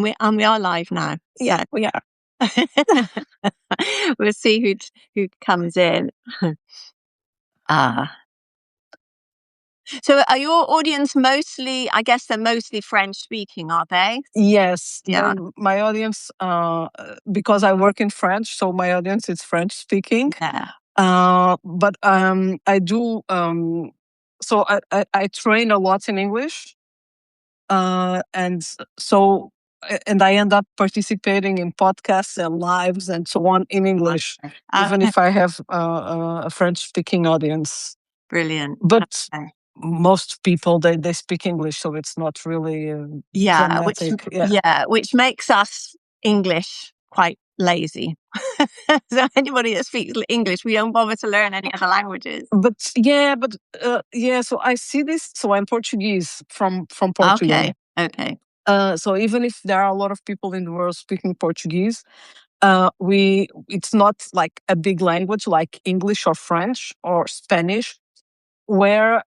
And we are live now. Yeah, we are. We'll see who comes in. So are your audience mostly, I guess they're mostly French speaking, are they? Yes. Yeah. My audience, because I work in French, so my audience is French speaking. Yeah. But I do. So I train a lot in English, and I end up participating in podcasts and lives and so on in English, even if I have a French speaking audience. Brilliant. But most people they speak English, so it's not really dramatic. Which makes us English quite lazy. So anybody that speaks English, we don't bother to learn any other languages. So I see this. So I'm Portuguese from Portugal. Okay. So even if there are a lot of people in the world speaking Portuguese, it's not like a big language like English or French or Spanish, where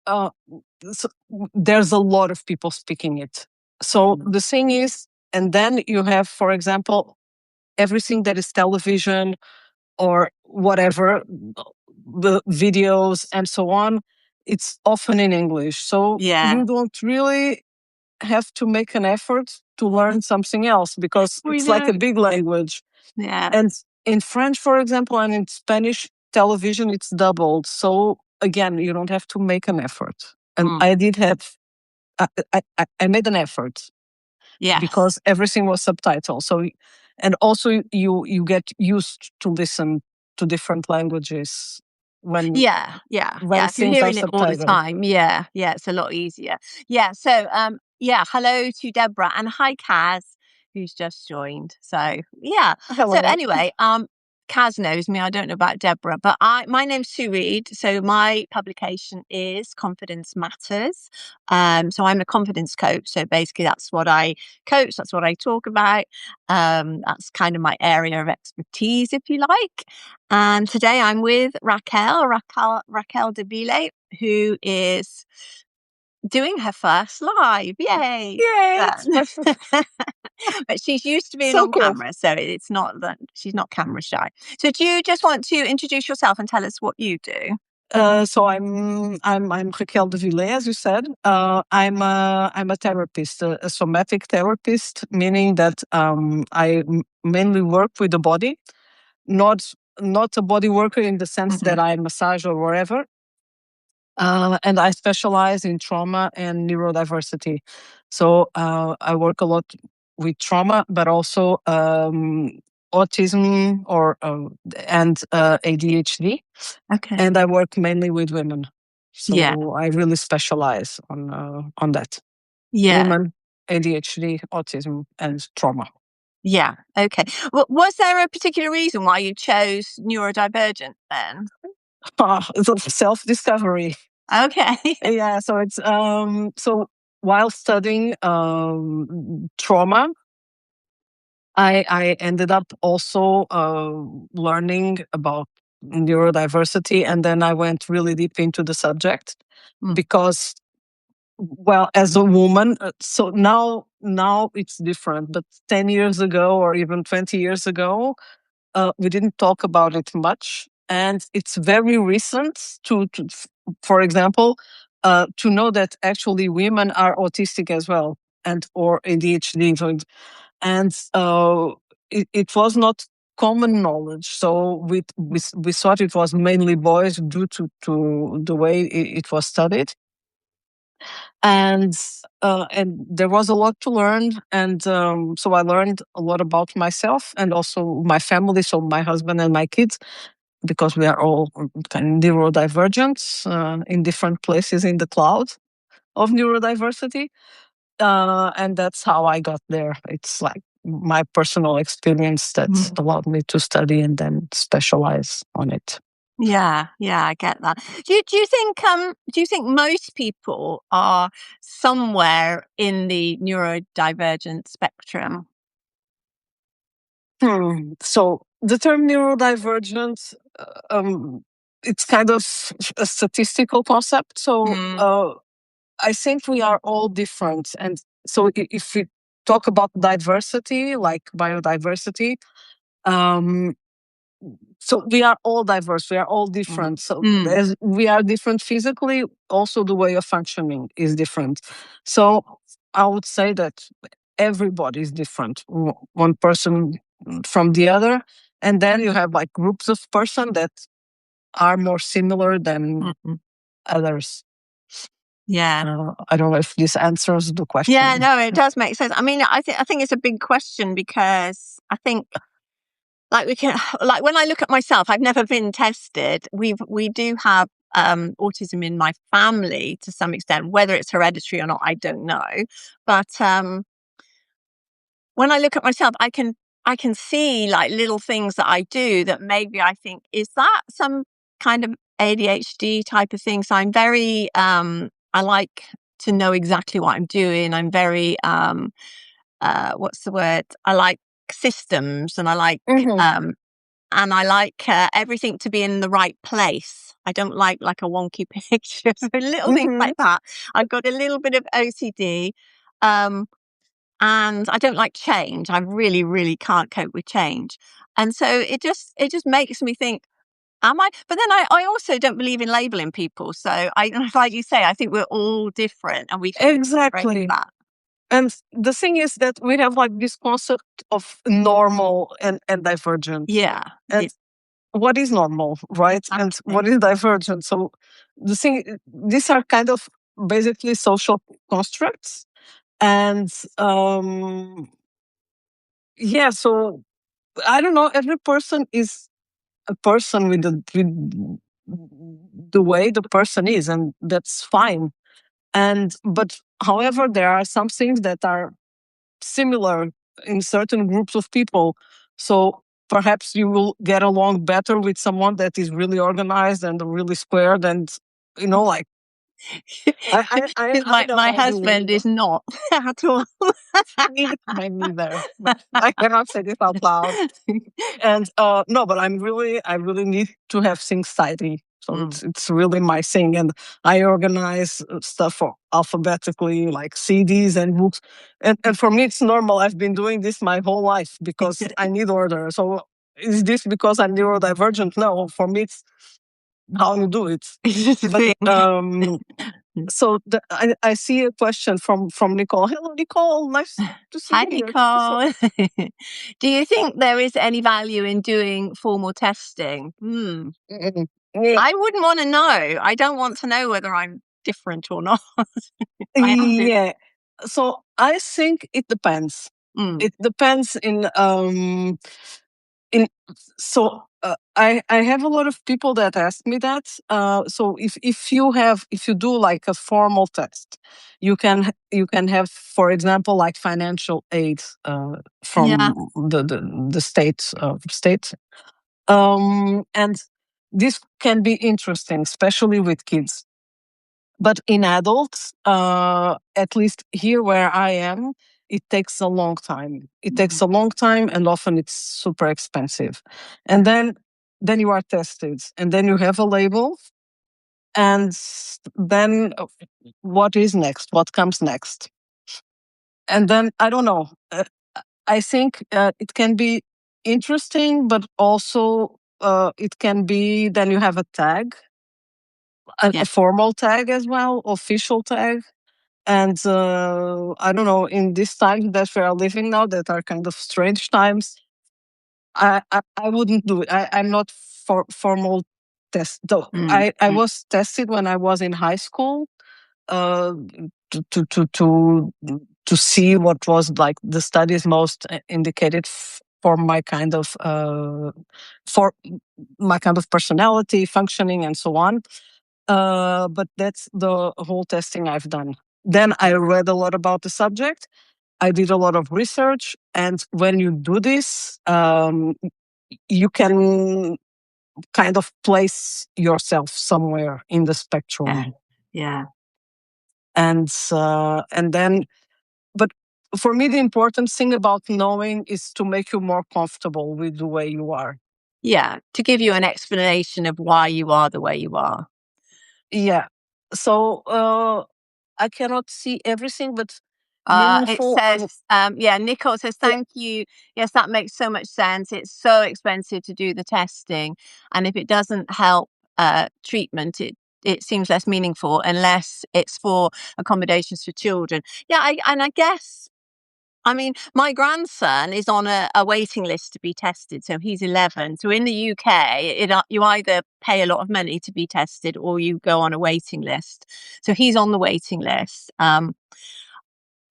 there's a lot of people speaking it. So the thing is, and then you have, for example, everything that is television or whatever, the videos and so on, it's often in English. So you don't really have to make an effort to learn something else because it's like a big language. Yeah. And in French, for example, and in Spanish television, it's doubled. So again, you don't have to make an effort. And I did have, I made an effort. Yeah. Because everything was subtitled. So, and also you get used to listen to different languages when if you're hearing it all the time. Yeah, it's a lot easier. Yeah. So hello to Deborah and hi Kaz, who's just joined. So yeah. Hello. So anyway, Kaz knows me. I don't know about Deborah, but my name's Sue Reid. So my publication is Confidence Matters. So I'm a confidence coach. So basically that's what I coach. That's what I talk about. That's kind of my area of expertise, if you like. And today I'm with Raquel Deville, who is doing her first live. Yay! But she's used to being on camera, so it's not that she's not camera shy. So do you just want to introduce yourself and tell us what you do? So I'm Raquel Deville, as you said. I'm a therapist, a somatic therapist, meaning that I mainly work with the body, not a body worker in the sense that I massage or whatever. And I specialize in trauma and neurodiversity. So I work a lot with trauma, but also autism and ADHD. Okay. And I work mainly with women. So I really specialize on that. Yeah. Women, ADHD, autism, and trauma. Yeah. Okay. Well, was there a particular reason why you chose neurodivergent then? It's self-discovery. Okay. Yeah. So it's so while studying trauma, I ended up also learning about neurodiversity, and then I went really deep into the subject because, well, as a woman, so now it's different, but 10 years ago or even 20 years ago, we didn't talk about it much. And it's very recent for example, to know that actually women are autistic as well or ADHD. And it was not common knowledge. So we thought it was mainly boys due to the way it was studied. And there was a lot to learn. And so I learned a lot about myself and also my family. So my husband and my kids, because we are all kind of neurodivergent in different places in the cloud of neurodiversity. And that's how I got there. It's like my personal experience that allowed me to study and then specialize on it. Yeah, I get that. Do you think most people are somewhere in the neurodivergent spectrum? So the term neurodivergent, it's kind of a statistical concept. So I think we are all different. And so if we talk about diversity, like biodiversity, um, so we are all diverse, we are all different. So as we are different physically, also the way of functioning is different. So I would say that everybody is different, one person from the other. And then you have like groups of person that are more similar than others. Yeah. I don't know if this answers the question. Yeah, no, it does make sense. I mean, I think it's a big question, because I think, like, when I look at myself, I've never been tested. We do have autism in my family to some extent. Whether it's hereditary or not, I don't know. But when I look at myself, I can see like little things that I do that maybe I think, is that some kind of ADHD type of thing? So I'm very I like to know exactly what I'm doing. I'm very what's the word? I like systems, and I like everything to be in the right place. I don't like a wonky picture. So little things like that. I've got a little bit of OCD. And I don't like change. I really, really can't cope with change. And so it just makes me think, am I? But then I also don't believe in labeling people. So like you say, I think we're all different, and we should Exactly. that. And the thing is that we have like this concept of normal and divergent. Yeah. And what is normal, right? Exactly. And what is divergent? So the thing, these are kind of basically social constructs. And yeah, so I don't know, every person is a person with the way the person is, and that's fine. But however, there are some things that are similar in certain groups of people. So perhaps you will get along better with someone that is really organized and really squared, and like my husband is not at all. me neither. I cannot say this out loud. And no, but I really need to have things tidy. So it's really my thing, and I organize stuff alphabetically, like CDs and books. And for me, it's normal. I've been doing this my whole life because I need order. So is this because I'm neurodivergent? No, for me, it's how you do it. But so I see a question from Nicole. Hello, Nicole. Nice to see Hi, you. Nicole. Do you think there is any value in doing formal testing? I wouldn't want to know. I don't want to know whether I'm different or not. Yeah. So I think it depends. It depends in so I have a lot of people that ask me that. So if you do like a formal test, you can have, for example, like financial aid from the state. And this can be interesting, especially with kids. But in adults, at least here where I am, it takes a long time. It takes a long time, and often it's super expensive. And then you are tested, and then you have a label, and then what is next? What comes next? And then I don't know. I think it can be interesting, but also it can be, then you have a tag, a formal tag as well, official tag. And I don't know, in this time that we are living now, that are kind of strange times, I wouldn't do it. I'm not for formal test. Though I was tested when I was in high school uh, to see what was like the studies most indicated for my kind of personality, functioning, and so on. But that's the whole testing I've done. Then I read a lot about the subject. I did a lot of research. And when you do this, you can kind of place yourself somewhere in the spectrum. Yeah. And then, but for me, the important thing about knowing is to make you more comfortable with the way you are. Yeah. To give you an explanation of why you are the way you are. Yeah. So I cannot see everything, but It meaningful. says, Nicole says, thank you. Yes, that makes so much sense. It's so expensive to do the testing. And if it doesn't help treatment, it seems less meaningful unless it's for accommodations for children. Yeah, I guess, I mean, my grandson is on a waiting list to be tested. So he's 11. So in the UK, you either pay a lot of money to be tested or you go on a waiting list. So he's on the waiting list.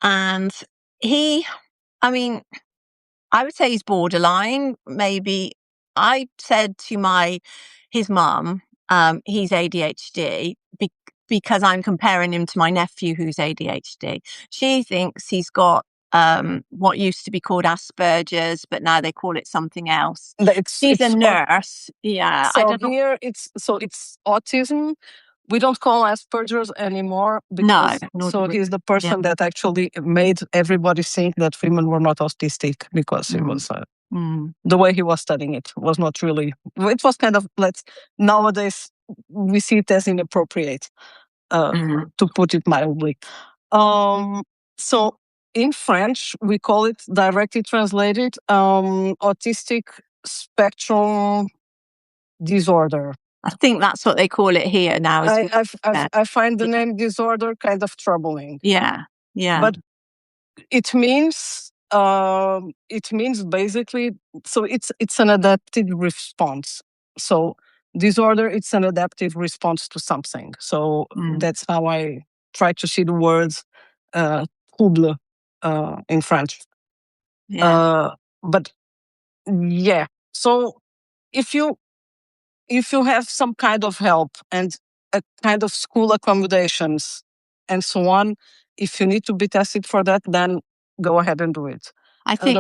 And he, I mean, I would say he's borderline. Maybe I said to his mum, he's ADHD because I'm comparing him to my nephew who's ADHD. She thinks he's got what used to be called Asperger's, but now they call it something else. She's a nurse. Yeah, So I don't know. here it's autism. We don't call Asperger's anymore because he's the person that actually made everybody think that women were not autistic because it was the way he was studying it was not really. It was kind of nowadays we see it as inappropriate, to put it mildly. So in French we call it, directly translated, autistic spectrum disorder. I think that's what they call it here now. I find the name disorder kind of troubling. Yeah. But it means basically, so it's an adaptive response. So disorder, it's an adaptive response to something. So that's how I try to see the words trouble in French. But yeah, so if you have some kind of help and a kind of school accommodations and so on, if you need to be tested for that, then go ahead and do it. I think,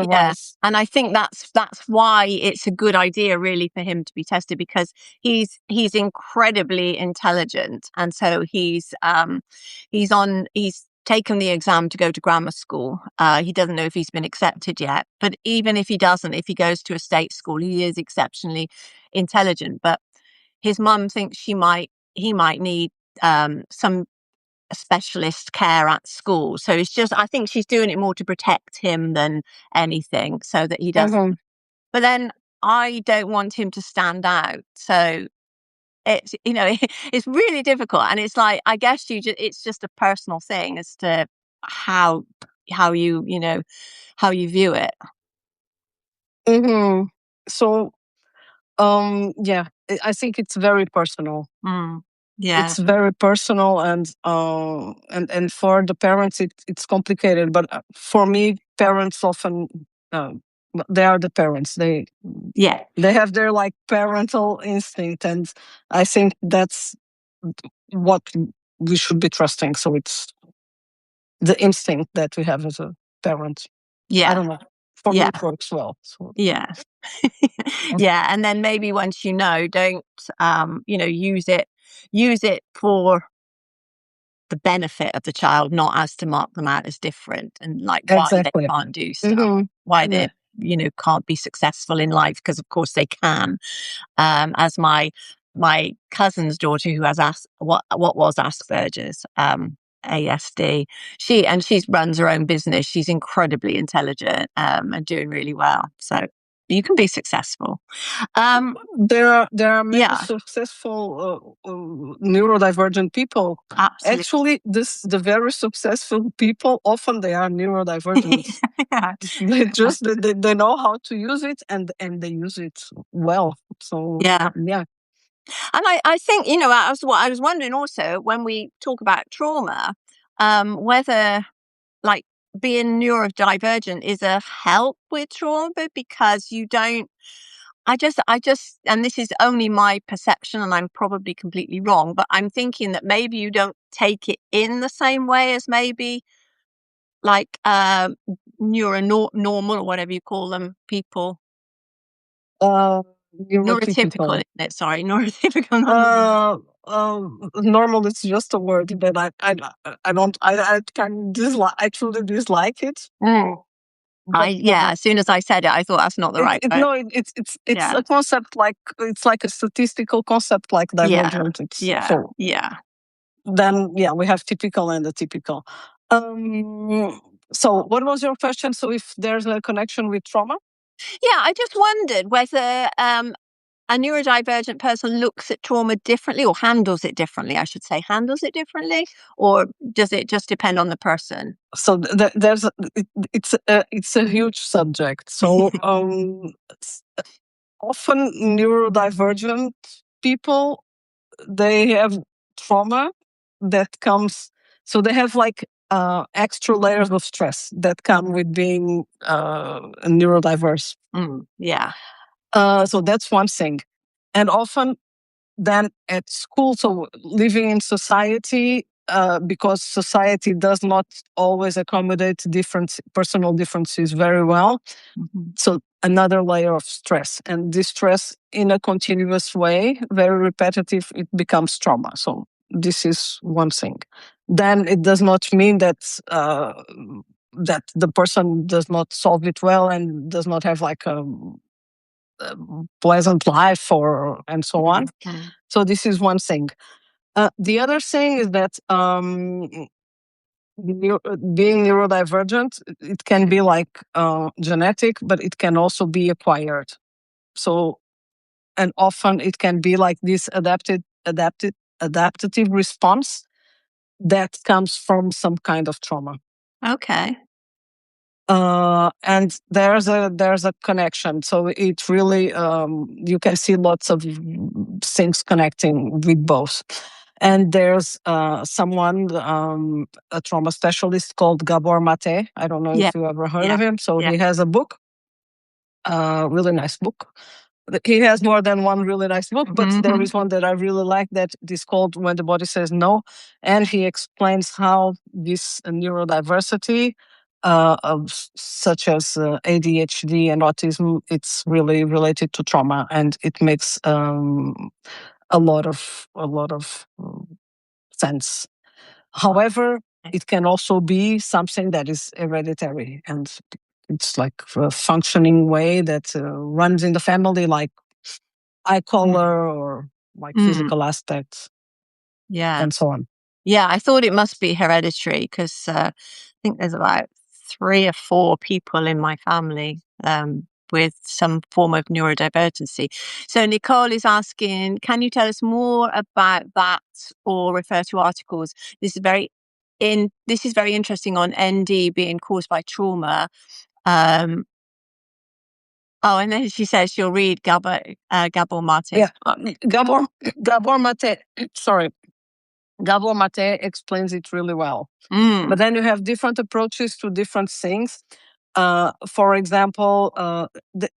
and I think that's why it's a good idea, really, for him to be tested, because he's incredibly intelligent, and so he's taken the exam to go to grammar school. He doesn't know if he's been accepted yet, but even if he doesn't, if he goes to a state school, he is exceptionally intelligent. But his mum thinks he might need some specialist care at school. So it's just, I think she's doing it more to protect him than anything, so that he doesn't. But then I don't want him to stand out. So it's, it's really difficult. And it's like, I guess it's just a personal thing as to how you view it. So, I think it's very personal. Yeah. It's very personal, and for the parents it's complicated. But for me, parents often they are the parents. They have their parental instinct, and I think that's what we should be trusting. So it's the instinct that we have as a parent. I don't know. For me, it works well. So. Yeah. And then maybe once don't use it for the benefit of the child, not as to mark them out as different, and why they can't do stuff, why they can't be successful in life, because of course they can. As my cousin's daughter, who has what was Asperger's, ASD, she runs her own business. She's incredibly intelligent and doing really well. So you can be successful. There are many successful neurodivergent people. Absolutely. Actually, the very successful people, often they are neurodivergent. They know how to use it, and they use it well. So And I think, I was wondering also, when we talk about trauma, whether being neurodivergent is a help with trauma, because you don't, I just, and this is only my perception and I'm probably completely wrong, but I'm thinking that maybe you don't take it in the same way as maybe neuronormal, or whatever you call them, people. Neurotypical, isn't it? Sorry, neurotypical. Normal is just a word that I truly dislike it. As soon as I said it, I thought that's not the right word. No, it's a concept it's like a statistical concept, like divergent. Then we have typical and atypical. So what was your question? So if there's a connection with trauma? Yeah, I just wondered whether a neurodivergent person looks at trauma differently, or handles it differently, I should say. Handles it differently, or does it just depend on the person? So it's a huge subject. So often neurodivergent people, they have trauma that comes, so they have like extra layers of stress that come with being neurodiverse. Yeah. So that's one thing. And often then at school, so living in society, because society does not always accommodate different personal differences very well. So another layer of stress, and this stress in a continuous way, very repetitive, it becomes trauma. So this is one thing. Then it does not mean that that the person does not solve it well and does not have like a pleasant life or and so on. So this is one thing. The other thing is that being neurodivergent, it can be like genetic, but it can also be acquired. So, and often it can be like this adaptive response that comes from some kind of trauma. Okay. And there's a connection. So it really you can see lots of things connecting with both. And there's someone, a trauma specialist called Gabor Mate. I don't know if you ever heard of him. So he has a book, a really nice book. He has more than one really nice book, but there is one that I really like that is called When the Body Says No. And he explains how this neurodiversity, such as ADHD and autism, it's really related to trauma, and it makes a lot of sense. However, it can also be something that is hereditary, and it's like a functioning way that runs in the family, like eye color or like physical aspects, and so on. Yeah, I thought it must be hereditary because I think there's about 3 or 4 people in my family with some form of neurodivergency. So Nicole is asking, can you tell us more about that or refer to articles? This is very interesting on ND being caused by trauma. And then she says she'll read Gabor Mate. Yeah, Gabor Mate. Sorry, Gabor Mate explains it really well. But then you have different approaches to different things. For example,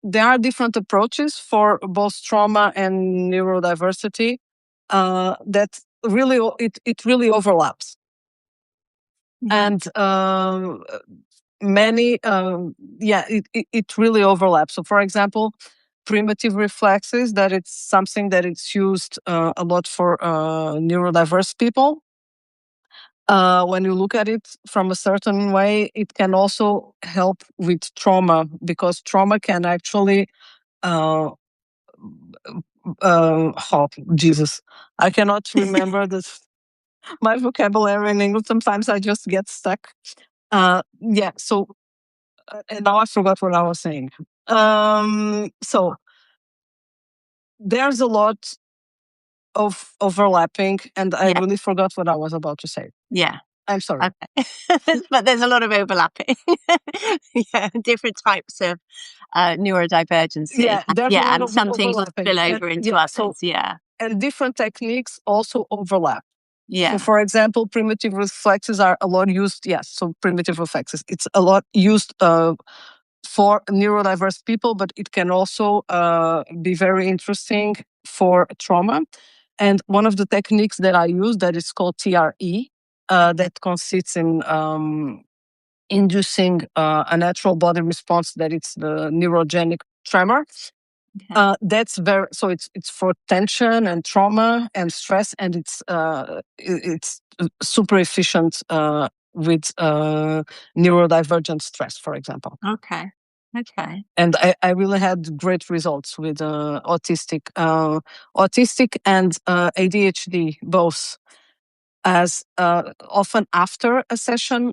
there are different approaches for both trauma and neurodiversity that really it really overlaps. And many, it really overlaps. So, for example, primitive reflexes, that it's something that it's used a lot for neurodiverse people. When you look at it from a certain way, it can also help with trauma, because trauma can actually oh Jesus, I cannot remember this. My vocabulary in English, sometimes I just get stuck. So and now I forgot what I was saying. So there's a lot of overlapping, and I really forgot what I was about to say. Yeah. I'm sorry. Okay. But there's a lot of overlapping. Different types of neurodivergency. Yeah, there's a lot and of some things will overlapping. spill over into others. So, and different techniques also overlap. Yeah. So, for example, primitive reflexes are a lot used. Yes, so primitive reflexes, it's a lot used for neurodiverse people, but it can also be very interesting for trauma. And one of the techniques that I use, that is called TRE, that consists in inducing a natural body response, that it's the neurogenic tremor. That's very, so it's for tension and trauma and stress, and it's super efficient with neurodivergent stress, for example. Okay. And I really had great results with autistic and ADHD both, as often after a session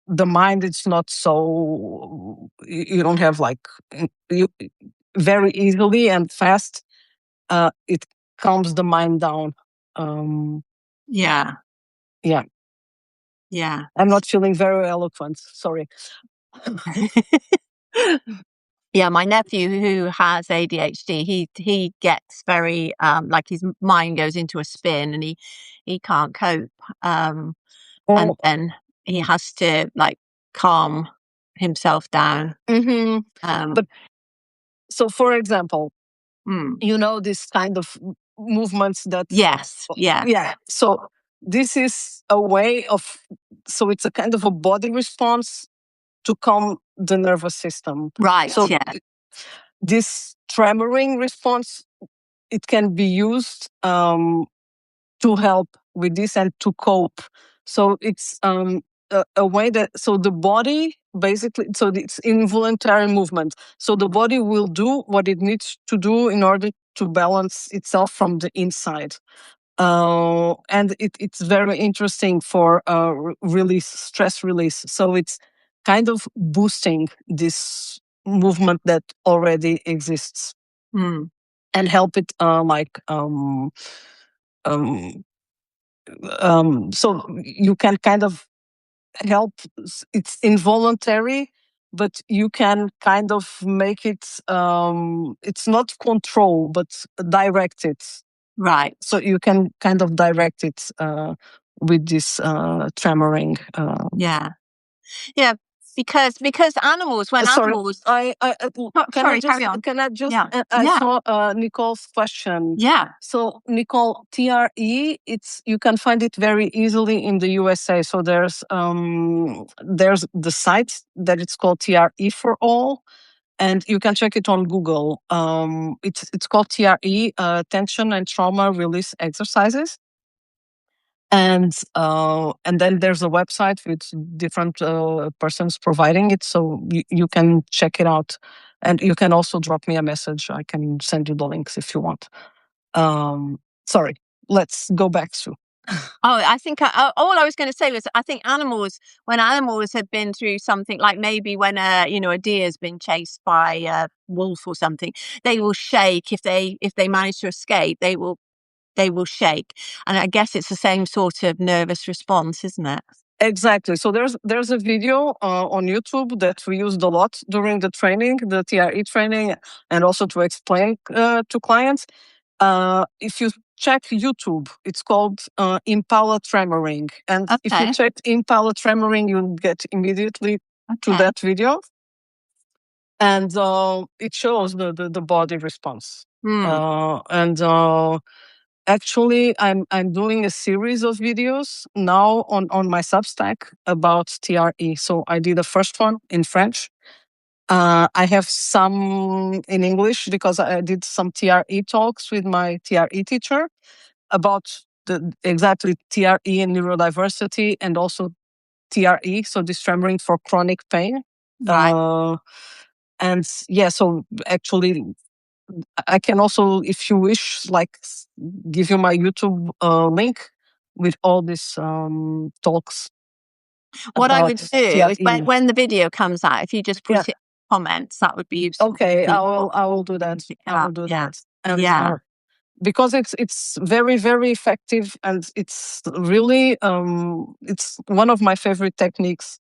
the mind is not so, you don't have like, you very easily and fast, it calms the mind down. Yeah. Yeah. Yeah. I'm not feeling very eloquent. Sorry. Yeah, my nephew who has ADHD, he gets very like his mind goes into a spin and he can't cope. And Oh, then he has to like calm himself down. but so for example, Mm, you know, this kind of movements that, yes, yeah, yeah. So this is a way of, so it's a kind of a body response to calm the nervous system. right, So yeah, this tremoring response, it can be used to help with this and to cope. So it's a way that, so the body basically, so it's involuntary movement. So the body will do what it needs to do in order to balance itself from the inside. And it's very interesting for release, stress release. So it's kind of boosting this movement that already exists mm, and help it um, so you can kind of help. It's involuntary, but you can kind of make it. It's not control, but direct it. right, So you can kind of direct it with this tremoring. yeah, yeah. Because animals, when Sorry, animals, oh, oh, can I sorry, just carry on. can I just Yeah, I yeah, saw Nicole's question. yeah. So Nicole, TRE, it's, you can find it very easily in the USA. So there's the site that it's called TRE for all, and you can check it on Google. It's called TRE, tension and trauma release exercises. And then there's a website with different persons providing it, so you can check it out, and you can also drop me a message. I can send you the links if you want. Sorry, let's go back to. Oh, I think all I was going to say was I think animals, when animals have been through something like maybe when a deer's been chased by a wolf or something, they will shake if they manage to escape. They will shake, and I guess it's the same sort of nervous response, isn't it? Exactly. So there's a video on YouTube that we used a lot during the training, the TRE training, and also to explain to clients. If you check YouTube, it's called Impala Tremoring. And if you Okay. check Impala Tremoring, you'll get immediately to Okay. that video. And it shows the body response. Hmm. And actually, I'm doing a series of videos now on my Substack about TRE. So I did the first one in French. I have some in English because I did some TRE talks with my TRE teacher about exactly TRE and neurodiversity, and also TRE, so this tremoring for chronic pain. Right. And yeah, so actually, I can also, if you wish, like give you my YouTube link with all these talks What I about would do is when TRE. when the video comes out, if you just Yeah. put it in comments, that would be useful for Okay, people I will do that. to pick I will up. do Yeah. that. And Yeah. because it's very, very effective, and it's really it's one of my favorite techniques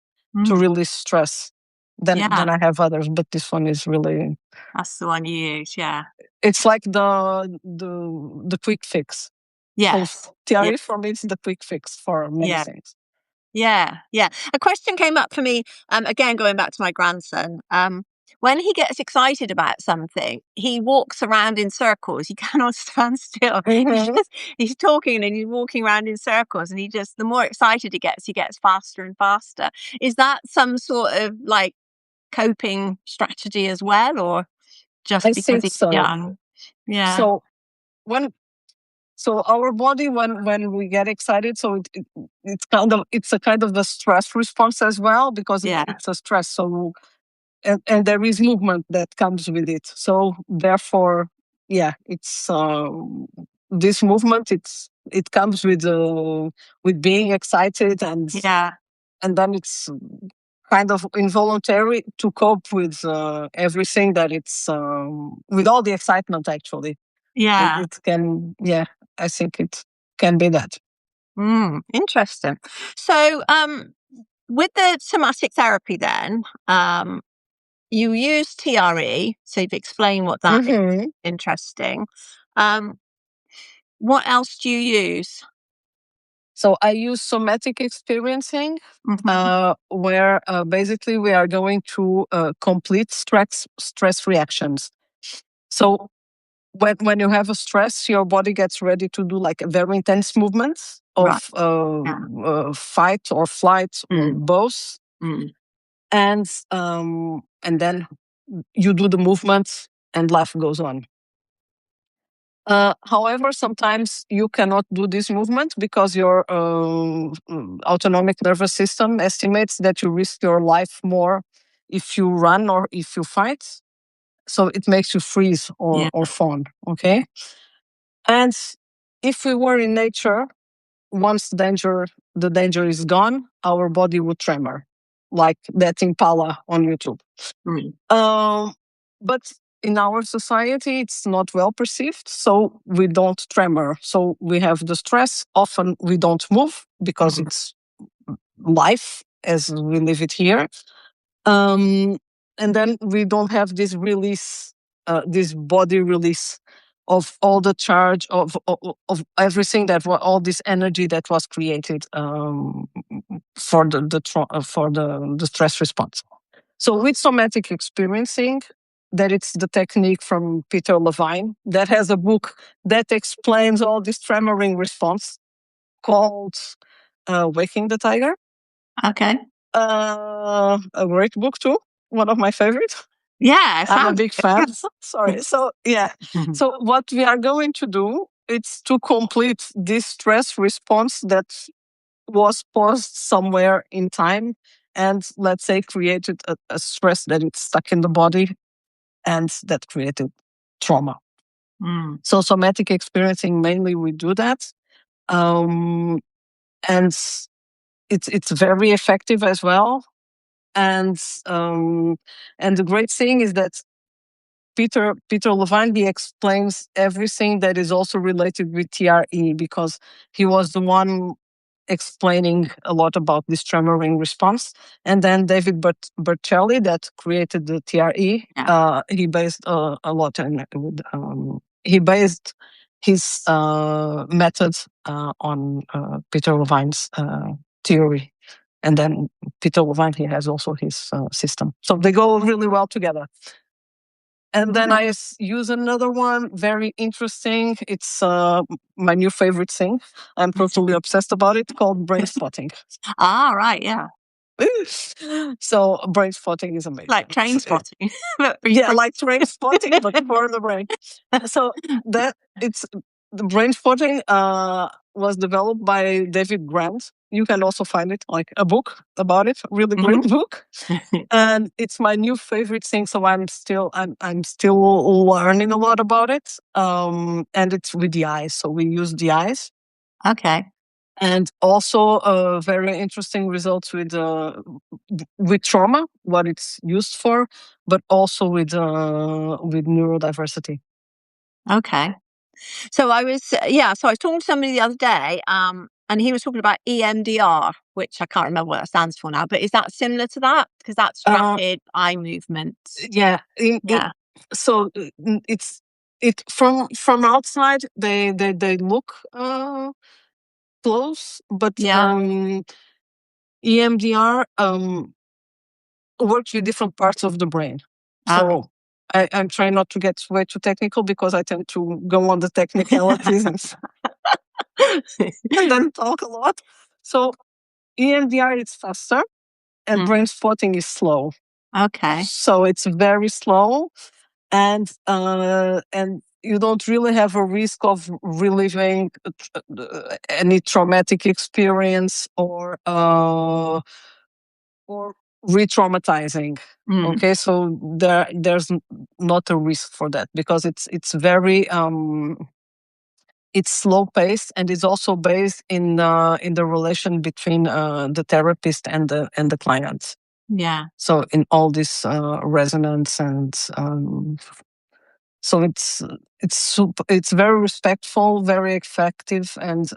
to Mm. release stress. Then Yeah. I have others, but this one is really, That's the one you use. Yeah. it's like the quick fix. So Yes. Yeah. TRE for me is the quick fix for many Yeah. things. Yeah, yeah. A question came up for me, again, going back to my grandson. When he gets excited about something, he walks around in circles. He cannot stand still. Mhm. He's talking and he's walking around in circles, and the more excited he gets faster and faster. Is that some sort of like coping strategy as well, or I just because think he's so. young? Yeah, So when, so our body, when we get excited, so it's a kind of a stress response as well, because yeah, it's a stress. So and there is movement that comes with it. So therefore, yeah, it's this movement. It comes with being excited, and yeah. and then it's kind of involuntary to cope with everything that it's with all the excitement. Actually, Yeah. it can. Yeah, I think it can be that. Interesting. So, with the somatic therapy, then, you use TRE. So you've explained what that is. Hmm. Interesting. Um, what else do you use? So I use somatic experiencing, Mhm. where basically we are going to complete stress reactions. So when you have a stress, your body gets ready to do like a very intense movements Right. of Yeah. fight or flight or Mm, both, mm, and then you do the movements and life goes on. However, sometimes you cannot do this movement because your autonomic nervous system estimates that you risk your life more if you run or if you fight. So it makes you freeze yeah. or fawn. Okay. And if we were in nature, once the danger is gone, our body would tremor, like that impala on YouTube. Mm, Um, but in our society, it's not well perceived, so we don't tremor. So we have the stress. Often we don't move because mm, it's life as we live it here. Um, and then we don't have this release, this body release of all the charge of everything all this energy that was created for the stress response. So with somatic experiencing, that it's the technique from Peter Levine that has a book that explains all this tremoring response called Waking the Tiger. okay. A great book too, one of my favorites. Yeah, it I'm a sounds big good. fan. Sorry. So yeah. Mhm. So what we are going to do is to complete this stress response that was paused somewhere in time and let's say created a stress that it's stuck in the body and that created trauma. Mm, So somatic experiencing mainly we do that. Um, and it's very effective as well. And um, and the great thing is that Peter Levine, he explains everything that is also related with TRE because he was the one explaining a lot about this tremoring response. And then David Bertelli, that created the TRE, yeah. he based a lot on he based his method on Peter Levine's theory. And then Peter Levine, he has also his system. So they go really well together. And then I use another one, very interesting. It's my new favorite thing. I'm totally obsessed about it, called brain spotting. Ah, right. Yeah. So brain spotting is amazing. Like train spotting. But for Yeah, like train spotting, but for the brain. So that it's the brain spotting was developed by David Grant. You can also find it like a book about it, really great book. And it's my new favorite thing. So I'm still learning a lot about it. And it's with the eyes. So we use the eyes. Okay. And also very interesting results with trauma, what it's used for, but also with neurodiversity. Okay. So I was, yeah, so I was talking to somebody the other day, and he was talking about EMDR, which I can't remember what that stands for now, but is that similar to that? Because that's rapid eye movements. Yeah. Yeah. So it's it from outside they look close, but Yeah. EMDR works with different parts of the brain. Okay. So I'm trying not to get way too technical because I tend to go on the technicalities and then talk a lot. So EMDR is faster and Mm, brain spotting is slow. okay. So it's very slow and you don't really have a risk of reliving any traumatic experience or re-traumatizing. Mm, Okay, so there's not a risk for that because it's very it's slow paced, and it's also based in the relation between the therapist and the client. Yeah. So in all this resonance, and so it's very respectful, very effective, and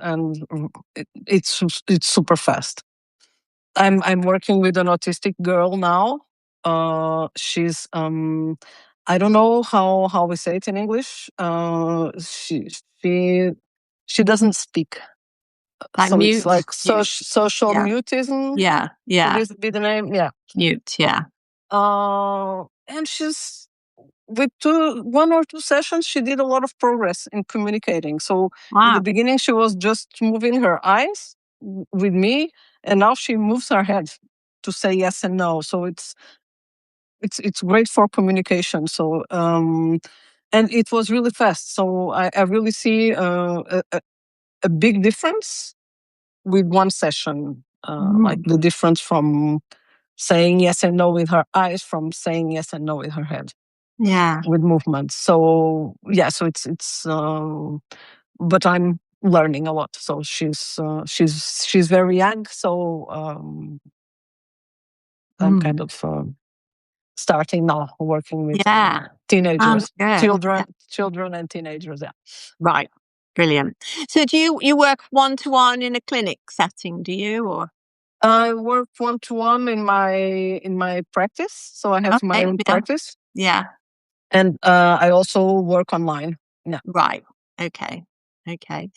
it's super fast. I'm working with an autistic girl now. She's I don't know how we say it in English. She doesn't speak, Like so it's mute. like Mute. social Yeah. mutism. Yeah. Yeah. Would be the name? Yeah. Mute. Yeah. And she's with one or two sessions, she did a lot of progress in communicating. So in the Wow. beginning, she was just moving her eyes with me, and now she moves her head to say yes and no. So it's great for communication. So and it was really fast. So I really see a big difference with one session, like Mm. the difference from saying yes and no with her eyes from saying yes and no with her head, Yeah. with movement. So yeah, so it's but I'm learning a lot. So she's very young. So I'm Mm. kind of starting now working with Yeah. teenagers, Good. Yeah. children and teenagers. Yeah. Right. Brilliant. So do you work one-to-one in a clinic setting, do you, or? I work one to one in my practice. So I have my Okay. own Yeah. practice, Yeah. and I also work online. Yeah. Right. Okay. Okay.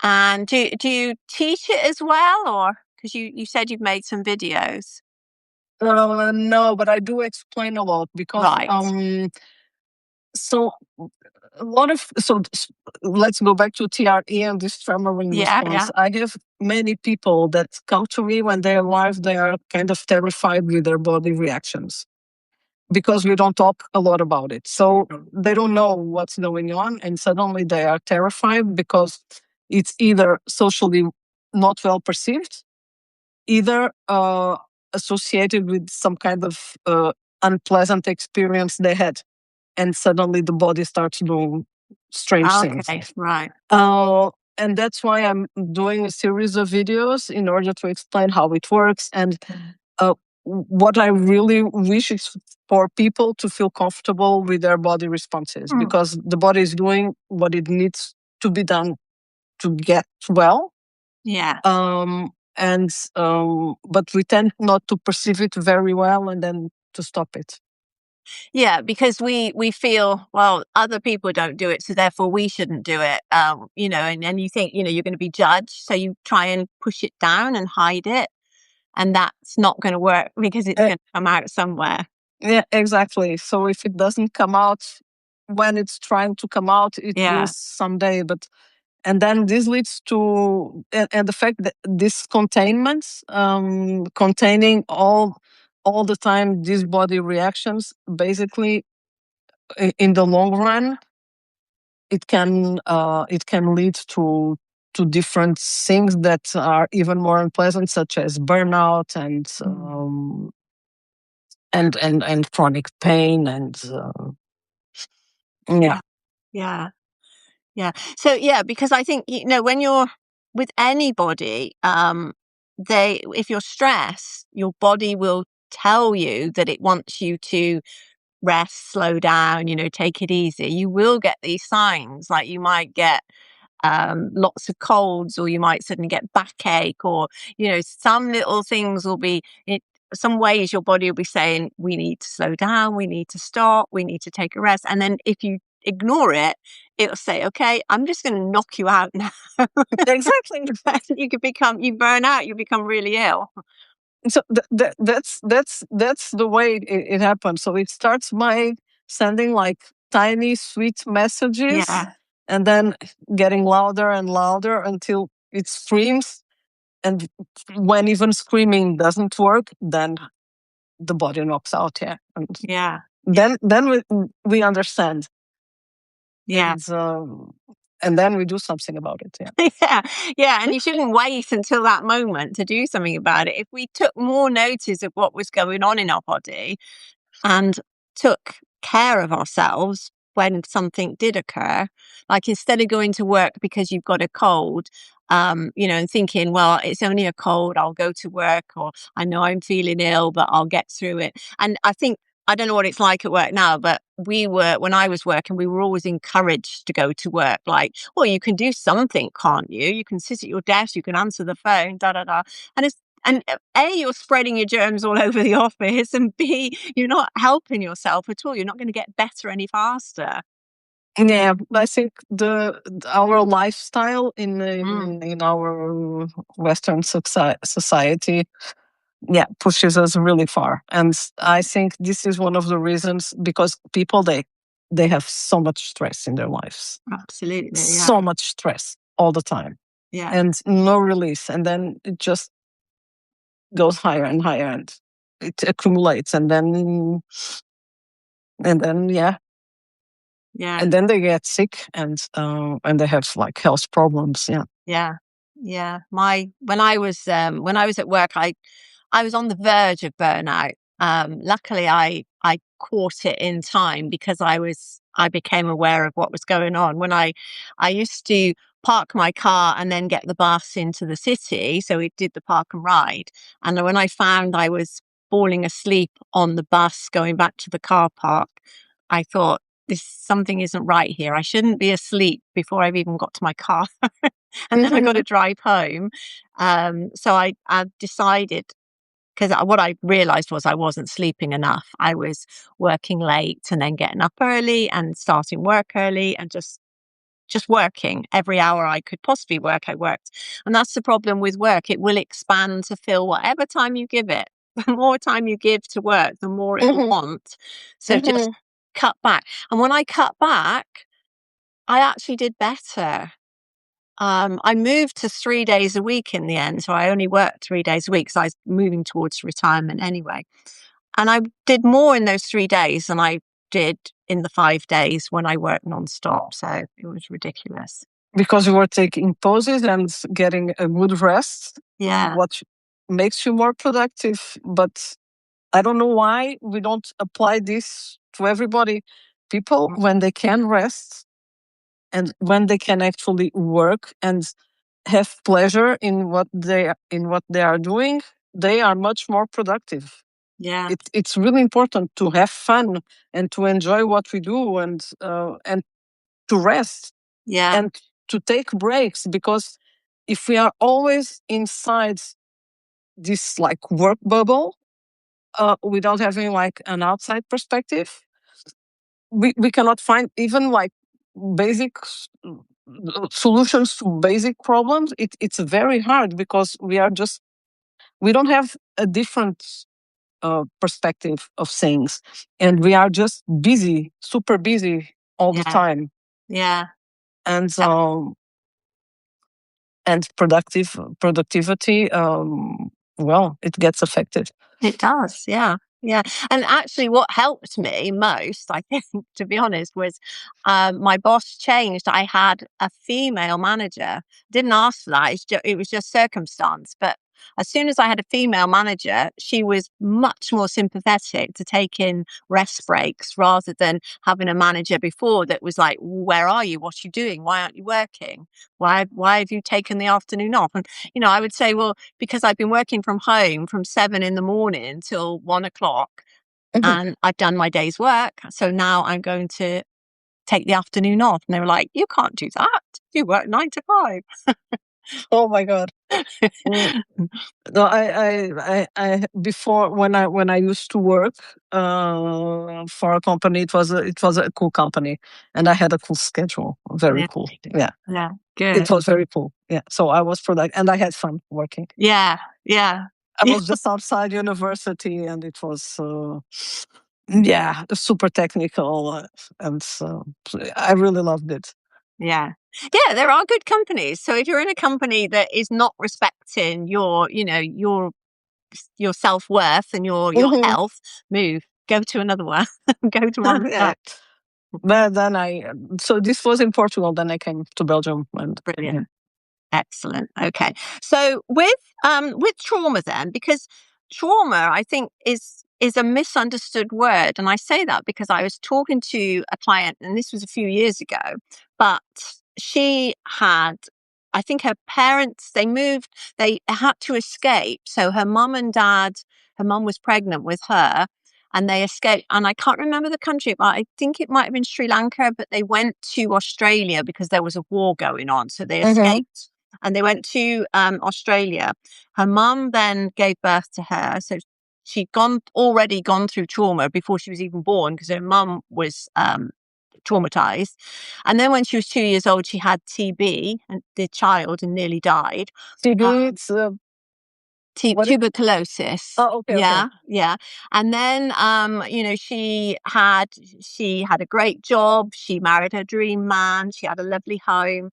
And do you teach it as well, or because you said you've made some videos? No, but I do explain a lot because Right. so a lot of let's go back to TRE and this tremoring Yeah. response. Yeah. I have many people that come to me when they're alive, they are kind of terrified with their body reactions because we don't talk a lot about it. So they don't know what's going on, and suddenly they are terrified because it's either socially not well perceived, either associated with some kind of unpleasant experience they had, and suddenly the body starts doing strange things. Okay. Right. And that's why I'm doing a series of videos in order to explain how it works. And what I really wish is for people to feel comfortable with their body responses, Mm. because the body is doing what it needs to be done to get well. Yeah. And but we tend not to perceive it very well, and then to stop it. Yeah, because we feel, well, other people don't do it, so therefore we shouldn't do it. And you think, you're going to be judged, so you try and push it down and hide it, and that's not going to work because it's Uh, going to come out somewhere. yeah, exactly. So if it doesn't come out when it's trying to come out, it will Yeah. someday. But and then this leads to and the fact that this containment, containing all the time these body reactions, basically in the long run, it can lead to different things that are even more unpleasant, such as burnout and chronic pain and yeah. Yeah. Yeah. So yeah, because I think, when you're with anybody, if you're stressed, your body will tell you that it wants you to rest, slow down, take it easy. You will get these signs, like you might get lots of colds, or you might suddenly get backache, or some little things will be some ways your body will be saying, we need to slow down, we need to stop, we need to take a rest. And then if you ignore it, it'll say, okay, I'm just going to knock you out now. Exactly. You burn out, you become really ill. So that's the way it happens. So it starts by sending like tiny sweet messages, Yeah. and then getting louder and louder until it screams. And when even screaming doesn't work, then the body knocks out. Yeah, and Yeah. then we understand, Yeah. and then we do something about it. Yeah. Yeah, yeah, and you shouldn't wait until that moment to do something about it. If we took more notice of what was going on in our body and took care of ourselves, when something did occur. Like instead of going to work because you've got a cold, and thinking, well, it's only a cold, I'll go to work, or I know I'm feeling ill, but I'll get through it. And I think, I don't know what it's like at work now, but when I was working, we were always encouraged to go to work. Like, well, you can do something, can't you? You can sit at your desk, you can answer the phone, da da da. And A, you're spreading your germs all over the office, and B, you're not helping yourself at all. You're not going to get better any faster. Yeah, I think our lifestyle in Mm, in our Western society, yeah, pushes us really far, and I think this is one of the reasons, because people, they have so much stress in their lives, absolutely. Yeah. so much stress all the time, Yeah. and no release, and then it just goes higher and higher, and it accumulates, and then yeah, Yeah. and then they get sick, and they have like health problems. Yeah. Yeah. Yeah. When I was at work, I was on the verge of burnout. Luckily I caught it in time because I became aware of what was going on. When I used to park my car and then get the bus into the city. So we did the park and ride. And when I found I was falling asleep on the bus going back to the car park, I thought, something isn't right here. I shouldn't be asleep before I've even got to my car. And then I got to drive home. So I decided, because what I realized was I wasn't sleeping enough. I was working late and then getting up early and starting work early and just working every hour I could possibly work. I worked. And that's the problem with work. It will expand to fill whatever time you give it. The more time you give to work, the more it will Mhm, want. So just mhm. cut back. And when I cut back, I actually did better. I moved to 3 days a week in the end. So I only worked 3 days a week. So I was moving towards retirement anyway. And I did more in those 3 days than I did in the 5 days when I worked nonstop. So it was ridiculous. Because you were taking pauses and getting a good rest, Yeah. what makes you more productive. But I don't know why we don't apply this to everybody. People, when they can rest and when they can actually work and have pleasure in what they are doing, they are much more productive. Yeah. It's really important to have fun and to enjoy what we do, and to rest Yeah. and to take breaks, because if we are always inside this like work bubble, without having like an outside perspective, we cannot find even like basic solutions to basic problems. It's very hard, because we don't have a different perspective of things, and we are just busy, super busy all the Yeah. time, Yeah. and productivity, well, it gets affected. It does, yeah, yeah. And actually, what helped me most, I think, to be honest, was my boss changed. I had a female manager. Didn't ask for that. It was just circumstance. But as soon as I had a female manager, she was much more sympathetic to taking rest breaks rather than having a manager before that was like, "Where are you? What are you doing? Why aren't you working? Why have you taken the afternoon off?" And I would say, well, because I've been working from home from 7 in the morning till 1 o'clock Mhm. and I've done my day's work. So now I'm going to take the afternoon off. And they were like, you can't do that. You work 9 to 5. Oh my god. Mm, no, I before, when I used to work for a company, it was a cool company, and I had a cool schedule, very Yeah. cool. Yeah, Yeah. it Good. was very cool. Yeah, so I was productive and I had fun working. Yeah. Yeah. I Yeah. was just outside university, and it was yeah, super technical, and I really loved it. Yeah. Yeah. There are good companies. So if you're in a company that is not respecting your self-worth and your Mhm. health, move. Go to another one. Go to one Yeah. that But then so this was in Portugal. Then I came to Belgium, and brilliant. yeah. Excellent. Okay. So with trauma then, because trauma I think is a misunderstood word. And I say that because I was talking to a client, and this was a few years ago, but she had, I think her parents, they had to escape. So her mum and dad, her mum was pregnant with her, and they escaped. And I can't remember the country, but I think it might have been Sri Lanka, but they went to Australia because there was a war going on. So they escaped and they went to Australia. Her mum then gave birth to her. So she'd already gone through trauma before she was even born because her mum was traumatized. And then when she was 2 years old, she had TB, and the child, and nearly died. TB, it's tuberculosis. Oh, okay, yeah, okay. yeah. And then, she had a great job. She married her dream man. She had a lovely home,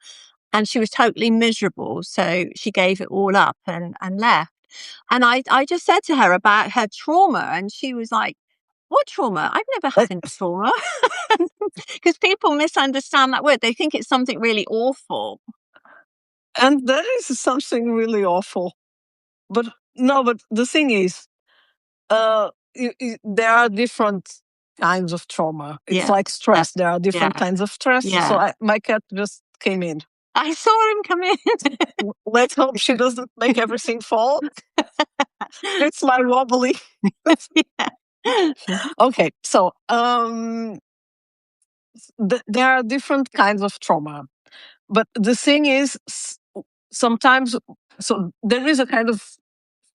and she was totally miserable. So she gave it all up and left. And I just said to her about her trauma, and she was like, "What trauma? I've never had any trauma." Because people misunderstand that word. They think it's something really awful. And that is something really awful. But no, but the thing is, there are different kinds of trauma. It's like stress. There are different kinds of stress. So my cat just came in. I saw him come in. Let's hope she doesn't make everything fall. It's my wobbly. Okay, so there are different kinds of trauma. But the thing is, sometimes, so there is a kind of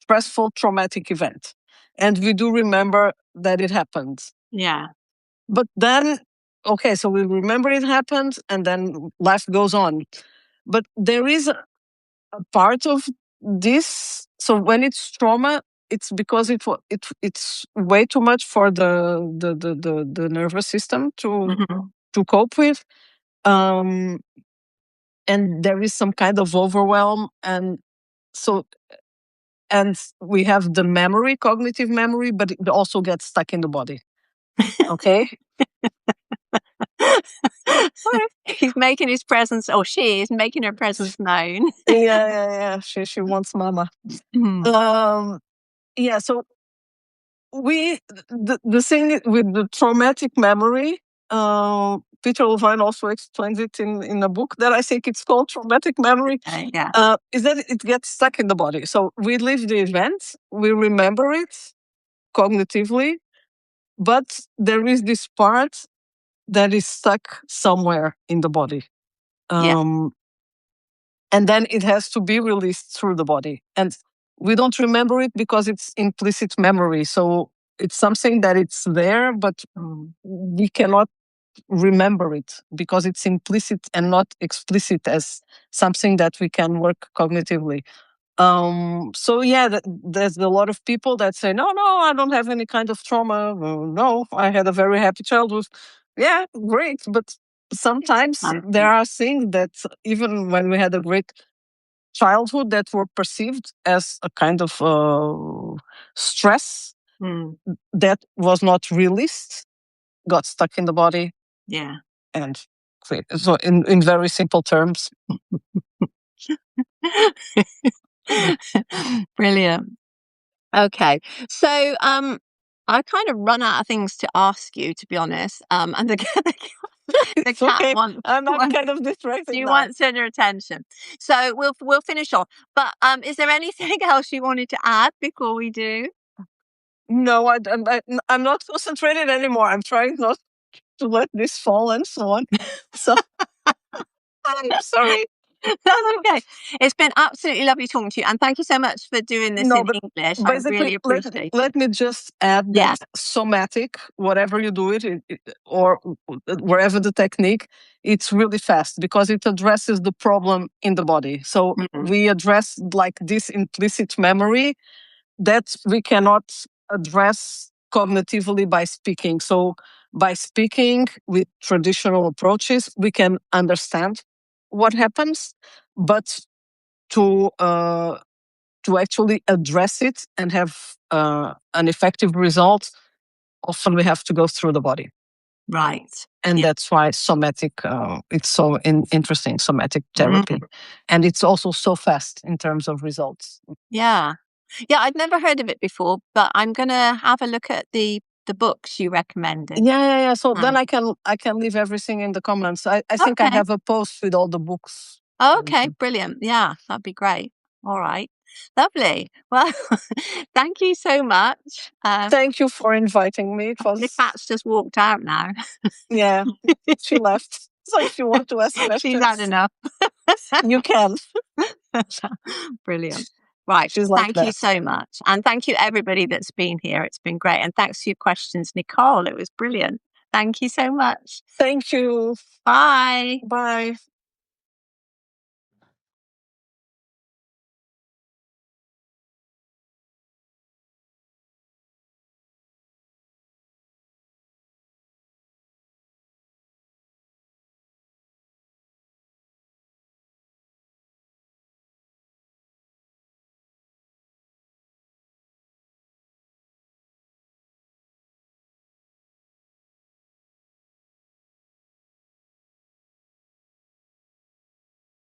stressful traumatic event, and we do remember that it happened. Yeah. But then, okay, so we remember it happened, and then life goes on. But there is a part of this. So when it's trauma, it's because it's way too much for the nervous system to cope with. And there is some kind of overwhelm, and we have the memory, cognitive memory, but it also gets stuck in the body. Okay. He's making his presence, or she is making her presence known. Yeah. She wants mama. Yeah. So the thing with the traumatic memory, Peter Levine also explains it in a book that I think it's called Traumatic Memory. Is that it gets stuck in the body. So we live the event, we remember it cognitively, but there is this part that is stuck somewhere in the body. And then it has to be released through the body. And we don't remember it because it's implicit memory. So it's something that it's there, but we cannot remember it because it's implicit and not explicit as something that we can work cognitively. So yeah, there's a lot of people that say, no, I don't have any kind of trauma. No, I had a very happy childhood. Yeah, great. But sometimes there are things that even when we had a great childhood that were perceived as a kind of stress that was not released, got stuck in the body. Yeah. And so in very simple terms. Brilliant. Okay. So I kind of run out of things to ask you, to be honest. And the cat okay. wants. I'm kind of distracted. You want your attention. So we'll finish off. But is there anything else you wanted to add before we do? No, I'm not concentrated anymore. I'm trying not to let this fall and so on. So I'm sorry. That's okay. It's been absolutely lovely talking to you, and thank you so much for doing this in English. I really appreciate it. Let me just add that somatic, whatever you do it, or wherever the technique, it's really fast because it addresses the problem in the body. So we address like this implicit memory that we cannot address cognitively by speaking. So by speaking with traditional approaches, we can understand what happens, but to actually address it and have an effective result, often we have to go through the body. Right. And that's why somatic, it's so interesting, somatic therapy. And it's also so fast in terms of results. Yeah. Yeah, I'd never heard of it before, but I'm gonna have a look at the books you recommended. Yeah. So then Um, I can leave everything in the comments. I think I okay. have a post with all the books. Okay, brilliant. Yeah, that'd be great. All right. Lovely. Well, thank you so much. Thank you for inviting me. It The was, cat's just walked out now. yeah, she left. So if you want to ask She's had questions, enough. you can. Brilliant. Right. She's like Thank you that. so much. And thank you everybody that's been here. It's been great. And thanks for your questions, Nicole. It was brilliant. Thank you so much. Thank you. Bye. Bye.